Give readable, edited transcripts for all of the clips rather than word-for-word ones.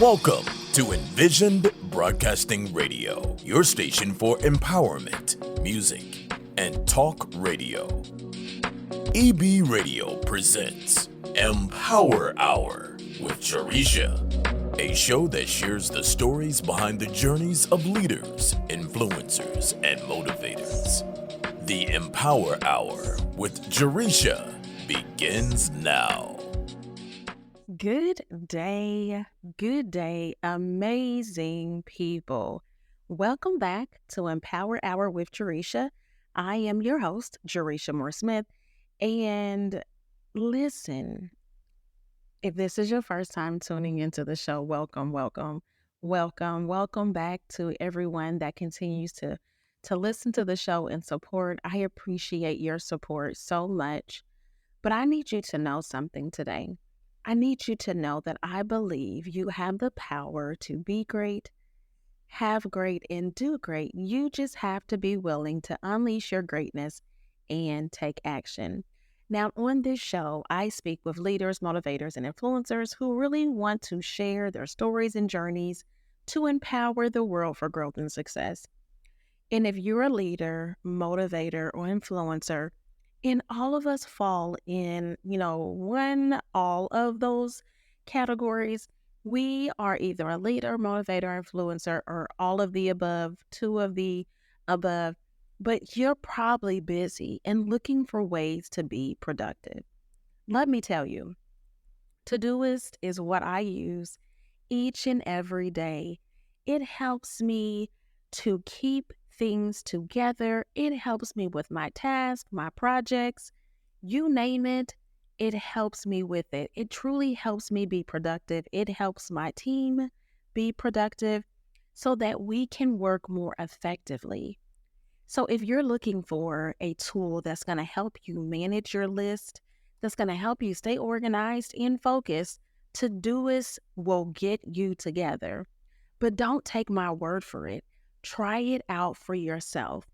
Welcome to Envisioned Broadcasting Radio, your station for empowerment, music, and talk radio. EB Radio presents Empower Hour with Jaresha, a show that shares the stories behind the journeys of leaders, influencers, and motivators. The Empower Hour with Jaresha begins now. Good day, amazing people. Welcome back to Empower Hour with Jaresha. I am your host, Jaresha Moore Smith. And listen, if this is your first time tuning into the show, welcome back to everyone that continues to listen to the show and support. I appreciate your support so much. But I need you to know something today. I need you to know that I believe you have the power to be great, have great, and do great. You just have to be willing to unleash your greatness and take action. Now, on this show, I speak with leaders, motivators, and influencers who really want to share their stories and journeys to empower the world for growth and success. And if you're a leader, motivator, or influencer, and all of us fall in, all of those categories. We are either a leader, motivator, influencer, or all of the above, two of the above. But you're probably busy and looking for ways to be productive. Let me tell you, Todoist is what I use each and every day. It helps me to keep things together. It helps me with my tasks, my projects, you name it. It helps me with it. It truly helps me be productive. It helps my team be productive so that we can work more effectively. So if you're looking for a tool that's going to help you manage your list, that's going to help you stay organized and focused, Todoist will get you together. But don't take my word for it. Try it out for yourself.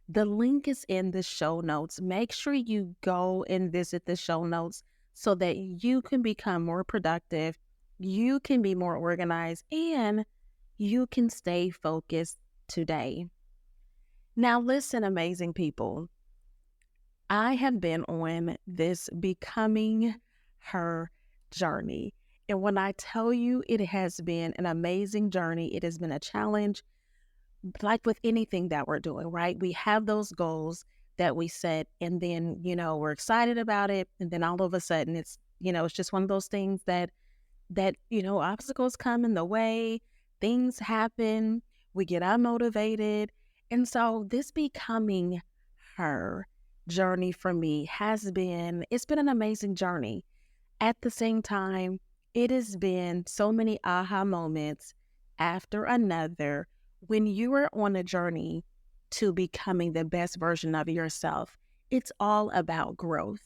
The link is in the show notes. Make sure you go and visit the show notes so that you can become more productive, you can be more organized, and you can stay focused today. Now, listen, amazing people. I have been on this becoming her journey. And when I tell you it has been an amazing journey, it has been a challenge. Like with anything that we're doing, right? We have those goals that we set and then, we're excited about it. And then all of a sudden it's just one of those things that, obstacles come in the way, things happen, we get unmotivated. And so this becoming her journey for me it's been an amazing journey. At the same time, it has been so many aha moments after another. When you are on a journey to becoming the best version of yourself, it's all about growth.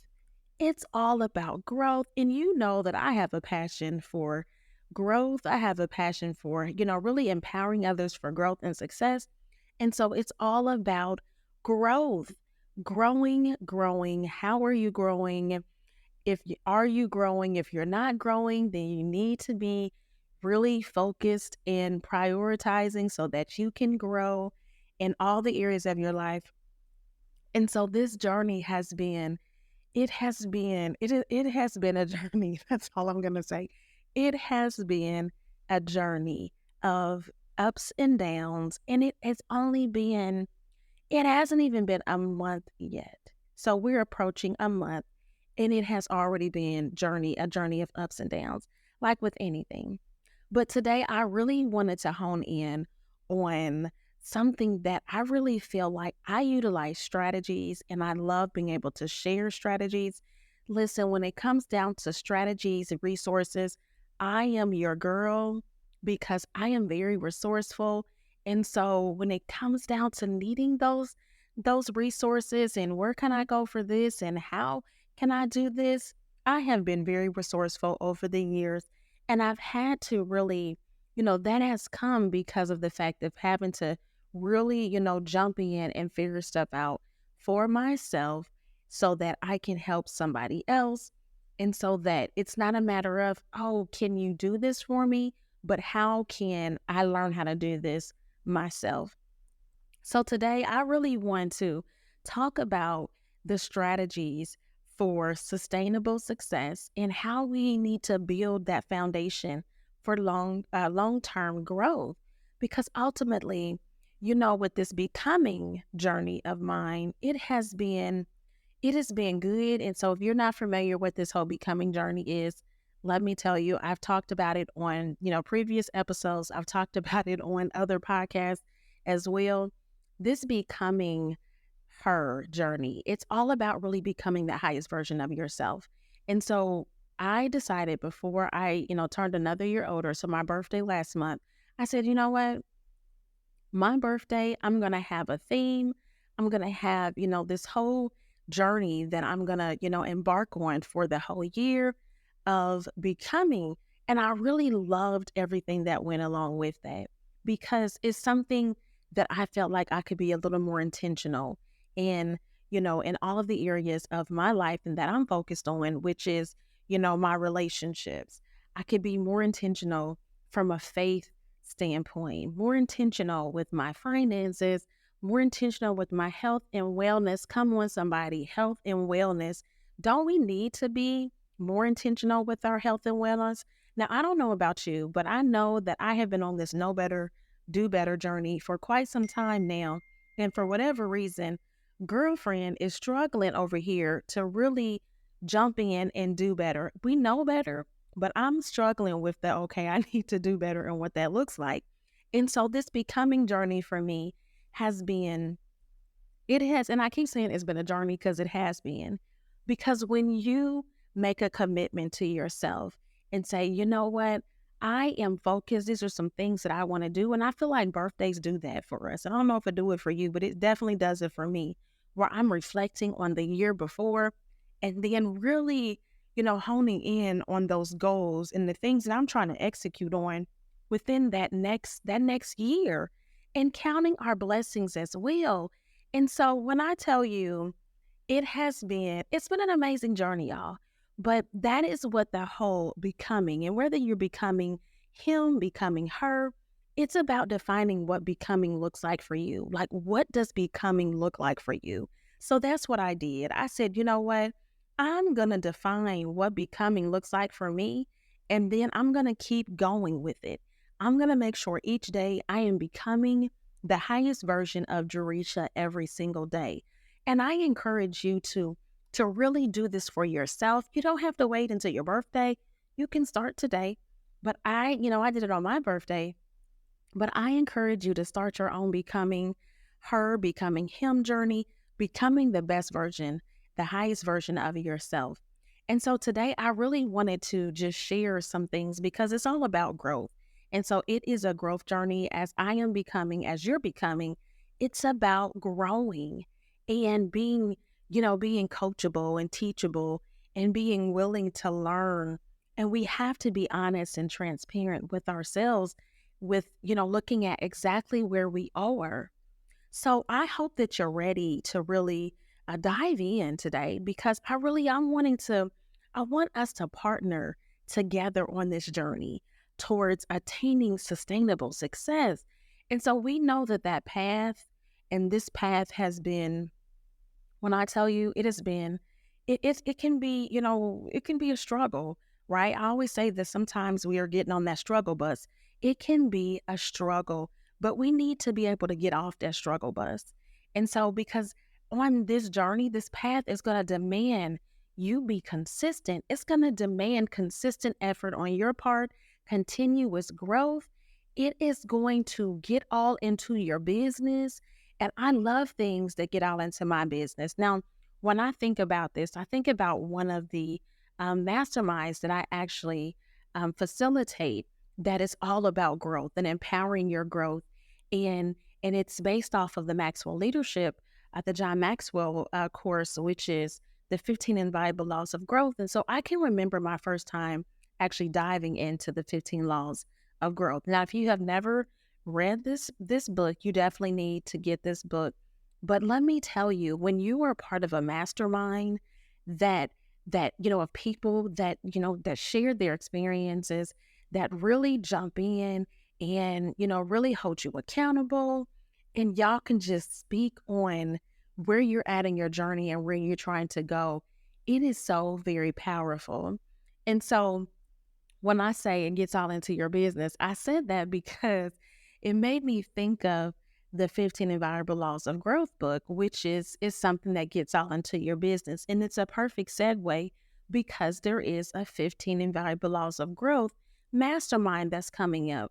It's all about growth. And you know that I have a passion for growth. I have a passion for, really empowering others for growth and success. And so it's all about growth, growing. How are you growing? Are you growing? If you're not growing, then you need to be really focused and prioritizing so that you can grow in all the areas of your life. And so this journey it has been a journey. That's all I'm going to say. It has been a journey of ups and downs, and it hasn't even been a month yet. So we're approaching a month, and it has already been a journey of ups and downs, like with anything. But today I really wanted to hone in on something that I really feel like I utilize strategies, and I love being able to share strategies. Listen, when it comes down to strategies and resources, I am your girl because I am very resourceful. And so when it comes down to needing those resources and where can I go for this and how can I do this, I have been very resourceful over the years. And I've had to really, that has come because of the fact of having to really, jump in and figure stuff out for myself so that I can help somebody else. And so that it's not a matter of, oh, can you do this for me? but how can I learn how to do this myself? So today I really want to talk about the strategies for sustainable success and how we need to build that foundation for long-term growth. Because ultimately, with this becoming journey of mine, it has been good. And so if you're not familiar with this whole becoming journey is, let me tell you, I've talked about it on, previous episodes. I've talked about it on other podcasts as well. This becoming her journey, it's all about really becoming the highest version of yourself. And so I decided before I, turned another year older, so my birthday last month, I said, you know what? My birthday, I'm going to have a theme. I'm going to have, this whole journey that I'm going to, embark on for the whole year of becoming. And I really loved everything that went along with that because it's something that I felt like I could be a little more intentional in, in all of the areas of my life and that I'm focused on, which is, my relationships. I could be more intentional from a faith standpoint, more intentional with my finances, more intentional with my health and wellness. Come on, somebody, health and wellness. Don't we need to be more intentional with our health and wellness? Now, I don't know about you, but I know that I have been on this know better, do better journey for quite some time now. And for whatever reason, girlfriend is struggling over here to really jump in and do better. We know better, but I'm struggling with the, okay, I need to do better and what that looks like. And so this becoming journey for me has been, it has, and I keep saying it's been a journey because it has been. Because when you make a commitment to yourself and say, you know what, I am focused. These are some things that I want to do. And I feel like birthdays do that for us. I don't know if it do it for you, but it definitely does it for me, where I'm reflecting on the year before and then really, honing in on those goals and the things that I'm trying to execute on within that next year and counting our blessings as well. And so when I tell you, it's been an amazing journey, y'all. But that is what the whole becoming, and whether you're becoming him, becoming her, it's about defining what becoming looks like for you. Like, what does becoming look like for you? So that's what I did. I said, you know what? I'm going to define what becoming looks like for me, and then I'm going to keep going with it. I'm going to make sure each day I am becoming the highest version of Jaresha every single day. And I encourage you to really do this for yourself. You don't have to wait until your birthday. You can start today. But I did it on my birthday, but I encourage you to start your own becoming her, becoming him journey, becoming the best version, the highest version of yourself. And so today I really wanted to just share some things because it's all about growth. And so it is a growth journey as I am becoming, as you're becoming. It's about growing and being coachable and teachable and being willing to learn. And we have to be honest and transparent with ourselves with, looking at exactly where we are. So I hope that you're ready to really dive in today because I want us to partner together on this journey towards attaining sustainable success. And so we know that path and this path has been, when I tell you, it has been, it can be, it can be a struggle, right? I always say that sometimes we are getting on that struggle bus. It can be a struggle, but we need to be able to get off that struggle bus. And so, because on this journey, this path is going to demand you be consistent. It's going to demand consistent effort on your part, continuous growth. It is going to get all into your business. And I love things that get all into my business. Now, when I think about this, I think about one of the masterminds that I actually facilitate that is all about growth and empowering your growth. And it's based off of the Maxwell Leadership, the John Maxwell course, which is the 15 Invaluable Laws of Growth. And so I can remember my first time actually diving into the 15 Laws of Growth. Now, if you have never read this book, you definitely need to get this book. But let me tell you, when you are part of a mastermind that of people that that share their experiences, that really jump in and, really hold you accountable. And y'all can just speak on where you're at in your journey and where you're trying to go. It is so very powerful. And so when I say it gets all into your business, I said that because it made me think of the 15 Invaluable Laws of Growth book, which is something that gets all into your business. And it's a perfect segue because there is a 15 Invaluable Laws of Growth mastermind that's coming up.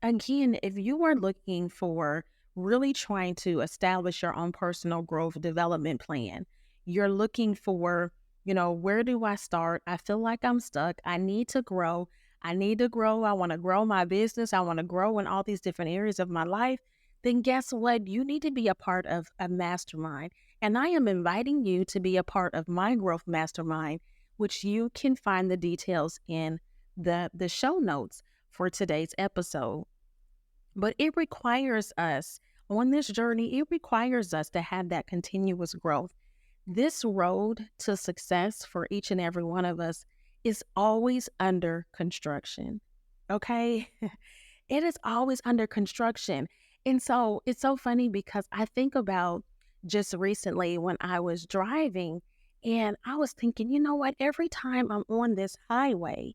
Again, if you are looking for really trying to establish your own personal growth development plan, you're looking for, where do I start? I feel like I'm stuck. I need to grow. I need to grow. I want to grow my business. I want to grow in all these different areas of my life. Then guess what? You need to be a part of a mastermind. And I am inviting you to be a part of my growth mastermind, which you can find the details in the show notes for today's episode. But it requires us on this journey, it requires us to have that continuous growth. This road to success for each and every one of us is always under construction. Okay? It is always under construction. And so it's so funny because I think about just recently when I was driving and I was thinking, you know what? Every time I'm on this highway,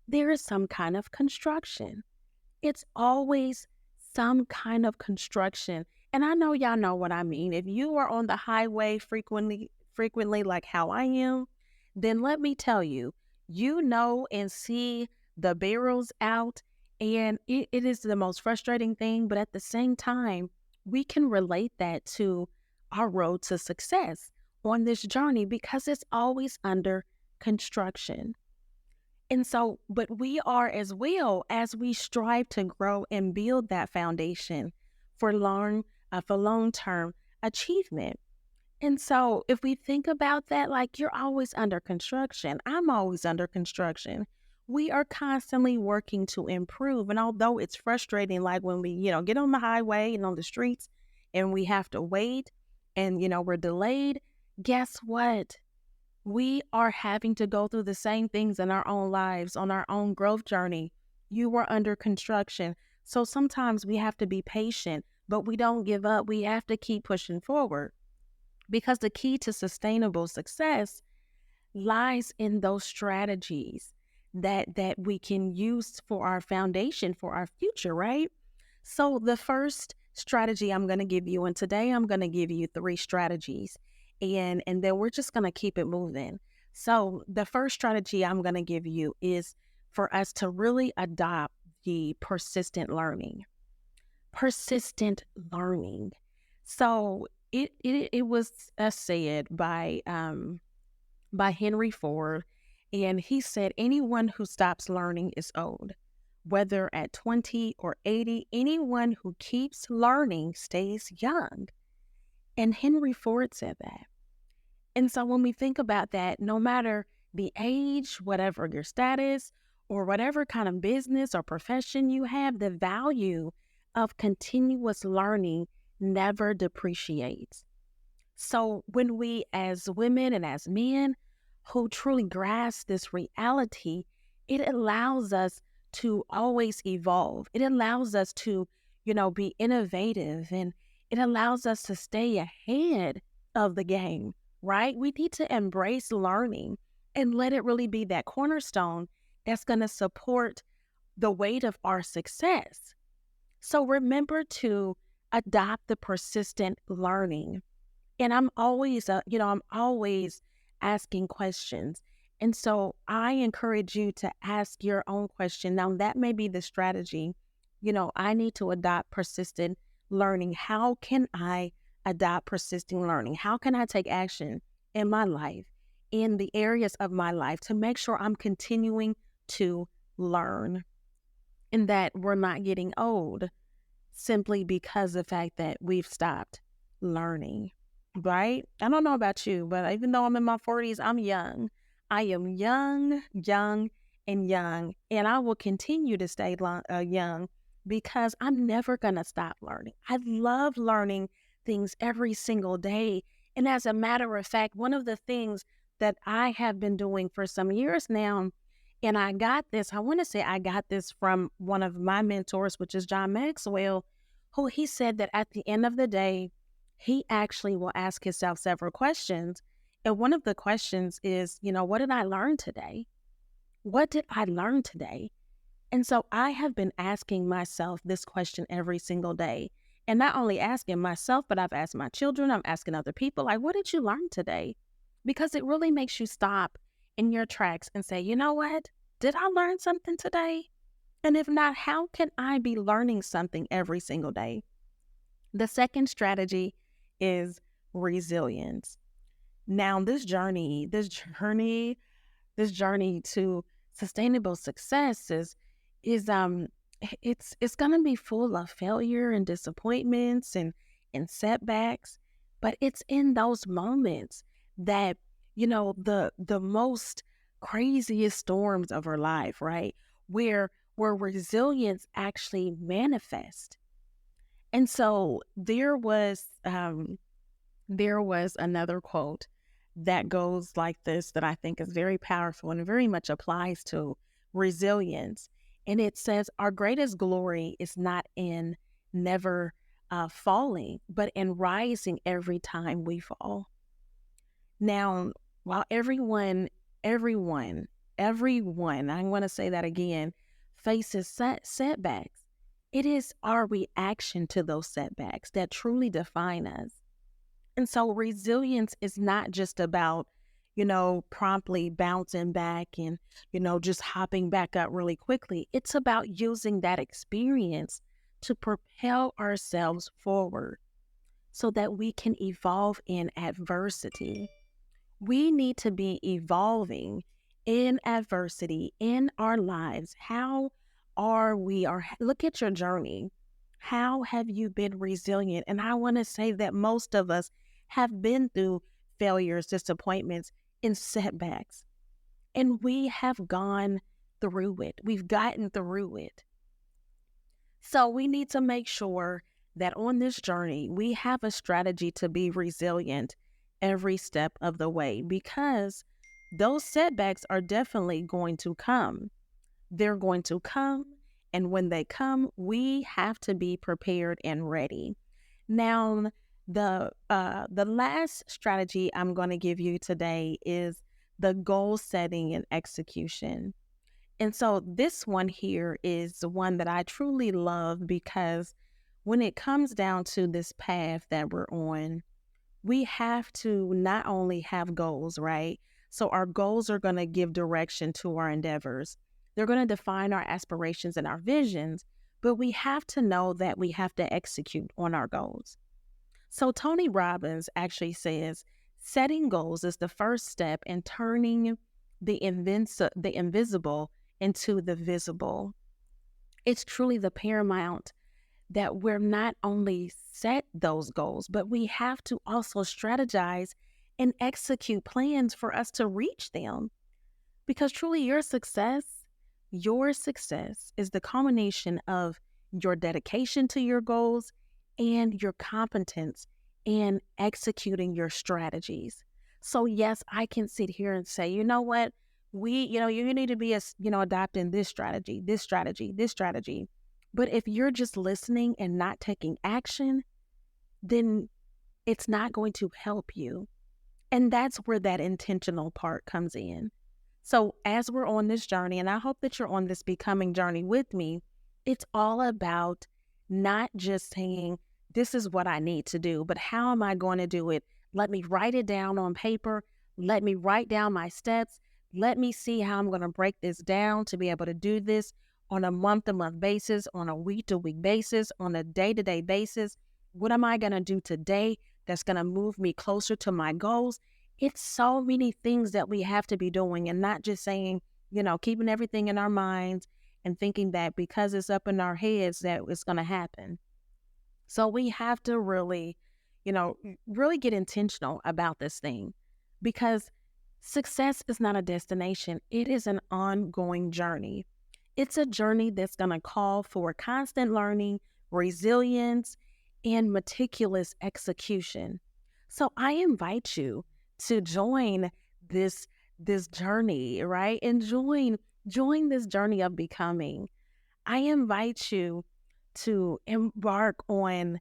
there is some kind of construction. It's always some kind of construction. And I know y'all know what I mean. If you are on the highway frequently like how I am, then let me tell you, you know and see the barrels out. And it is the most frustrating thing. But at the same time, we can relate that to our road to success on this journey because it's always under construction. And so, but we are as well as we strive to grow and build that foundation for long-term achievement. And so, if we think about that, like you're always under construction, I'm always under construction. We are constantly working to improve. And although it's frustrating, like when we, get on the highway and on the streets and we have to wait and, we're delayed, guess what? We are having to go through the same things in our own lives on our own growth journey. You were under construction. So sometimes we have to be patient, but we don't give up. We have to keep pushing forward because the key to sustainable success lies in those strategies that we can use for our foundation, for our future, right? So the first strategy I'm going to give you, and today I'm going to give you 3 strategies, and then we're just going to keep it moving. So the first strategy I'm going to give you is for us to really adopt the persistent learning. Persistent learning. So it was said by Henry Ford, and he said anyone who stops learning is old. Whether at 20 or 80, anyone who keeps learning stays young. And Henry Ford said that. And so when we think about that, no matter the age, whatever your status, or whatever kind of business or profession you have, the value of continuous learning never depreciates. So when we as women and as men who truly grasp this reality, it allows us to always evolve. It allows us to, be innovative, and it allows us to stay ahead of the game, right? We need to embrace learning and let it really be that cornerstone that's going to support the weight of our success. So remember to adopt the persistent learning. And I'm always asking questions. And so I encourage you to ask your own question. Now, that may be the strategy. I need to adopt persistent learning. How can I adopt persistent learning? How can I take action in my life, in the areas of my life, to make sure I'm continuing to learn and that we're not getting old simply because of the fact that we've stopped learning? Right? I don't know about you, but even though I'm in my 40s, I'm young. I am young, and young, and I will continue to stay young because I'm never going to stop learning. I love learning things every single day. And as a matter of fact, one of the things that I have been doing for some years now, And I got this, I want to say I got this from one of my mentors, which is John Maxwell, who he said that at the end of the day, he actually will ask himself several questions. And one of the questions is, what did I learn today? What did I learn today? And so I have been asking myself this question every single day. And not only asking myself, but I've asked my children, I'm asking other people, like, what did you learn today? Because it really makes you stop in your tracks and say, you know what? Did I learn something today? And if not, how can I be learning something every single day? The second strategy is resilience. Now, this journey to sustainable success is it's going to be full of failure and disappointments and setbacks, but it's in those moments that the most craziest storms of our life, right, where resilience actually manifests. And so there was another quote that goes like this that I think is very powerful and very much applies to resilience. And it says, our greatest glory is not in never falling, but in rising every time we fall. Now, while everyone, I want to say that again, faces setbacks, it is our reaction to those setbacks that truly define us. And so resilience is not just about, promptly bouncing back and, just hopping back up really quickly. It's about using that experience to propel ourselves forward so that we can evolve in adversity. We need to be evolving in adversity in our lives. How are we? Or look at your journey. How have you been resilient? And I want to say that most of us have been through failures, disappointments, and setbacks, and we have gone through it. We've gotten through it. So we need to make sure that on this journey, we have a strategy to be resilient every step of the way, because those setbacks are definitely going to come. They're going to come. And when they come, we have to be prepared and ready. Now, the last strategy I'm going to give you today is the goal setting and execution. And so this one here is the one that I truly love, because when it comes down to this path that we're on, we have to not only have goals, right? So our goals are going to give direction to our endeavors. They're going to define our aspirations and our visions, but we have to know that we have to execute on our goals. So Tony Robbins actually says setting goals is the first step in turning the invisible into the visible. It's truly the paramount that we're not only set those goals, but we have to also strategize and execute plans for us to reach them. Because truly your success is the culmination of your dedication to your goals and your competence in executing your strategies. So yes, I can sit here and say, you know what? You need to be, adopting this strategy, this strategy, this strategy. But if you're just listening and not taking action, then it's not going to help you. And that's where that intentional part comes in. So as we're on this journey, and I hope that you're on this becoming journey with me, it's all about not just saying, this is what I need to do, but how am I going to do it? Let me write it down on paper. Let me write down my steps. Let me see how I'm going to break this down to be able to do this on a month-to-month basis, on a week-to-week basis, on a day-to-day basis. What am I going to do today that's going to move me closer to my goals? It's so many things that we have to be doing, and not just saying, keeping everything in our minds and thinking that because it's up in our heads that it's going to happen. So we have to really get intentional about this thing, because success is not a destination. It is an ongoing journey. It's a journey that's going to call for constant learning, resilience, and meticulous execution. So I invite you to join this journey, right? And join Join this journey of becoming. I invite you to embark on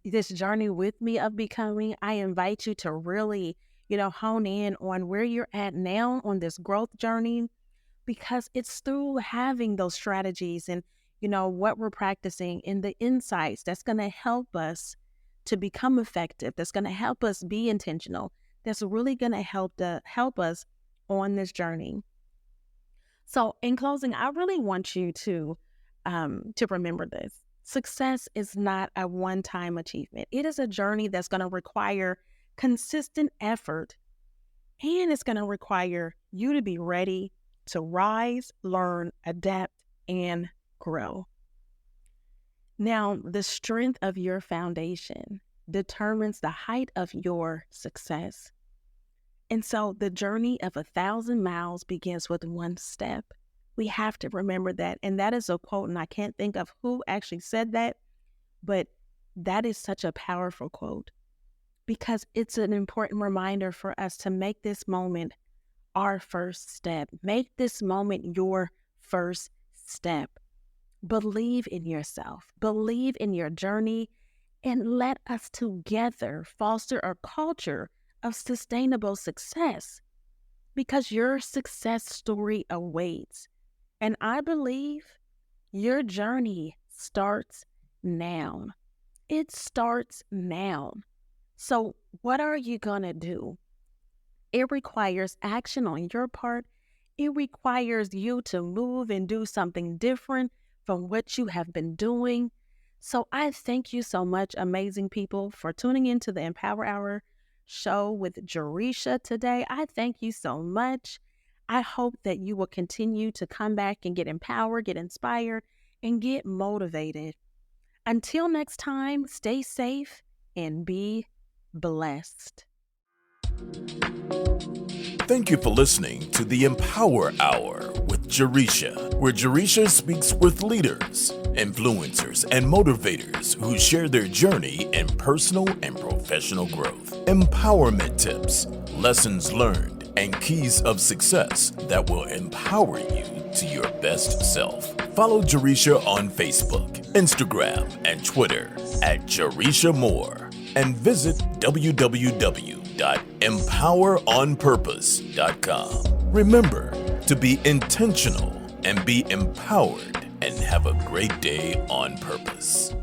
this journey with me of becoming. I invite you to really, hone in on where you're at now on this growth journey, because it's through having those strategies and, what we're practicing and the insights that's going to help us to become effective, that's going to help us be intentional, that's really going to help us on this journey. So in closing, I really want you to remember this. Success is not a one-time achievement. It is a journey that's going to require consistent effort, and it's going to require you to be ready to rise, learn, adapt, and grow. Now, the strength of your foundation determines the height of your success. And so the journey of 1,000 miles begins with one step. We have to remember that. And that is a quote, and I can't think of who actually said that, but that is such a powerful quote, because it's an important reminder for us to make this moment our first step. Make this moment your first step. Believe in yourself, believe in your journey, and let us together foster a culture of sustainable success, because your success story awaits. And I believe your journey starts now. It starts now. So what are you going to do? It requires action on your part. It requires you to move and do something different from what you have been doing. So I thank you so much, amazing people, for tuning into the Empower Hour show with Jaresha today. I thank you so much. I hope that you will continue to come back and get empowered, get inspired, and get motivated. Until next time, stay safe and be blessed. Thank you for listening to the Empower Hour with Jaresha, where Jaresha speaks with leaders, influencers, and motivators who share their journey in personal and professional growth, empowerment tips, lessons learned, and keys of success that will empower you to your best self. Follow Jaresha on Facebook, Instagram, and Twitter at Jaresha Moore, and visit www.empoweronpurpose.com. Remember to be intentional and be empowered, and have a great day on purpose.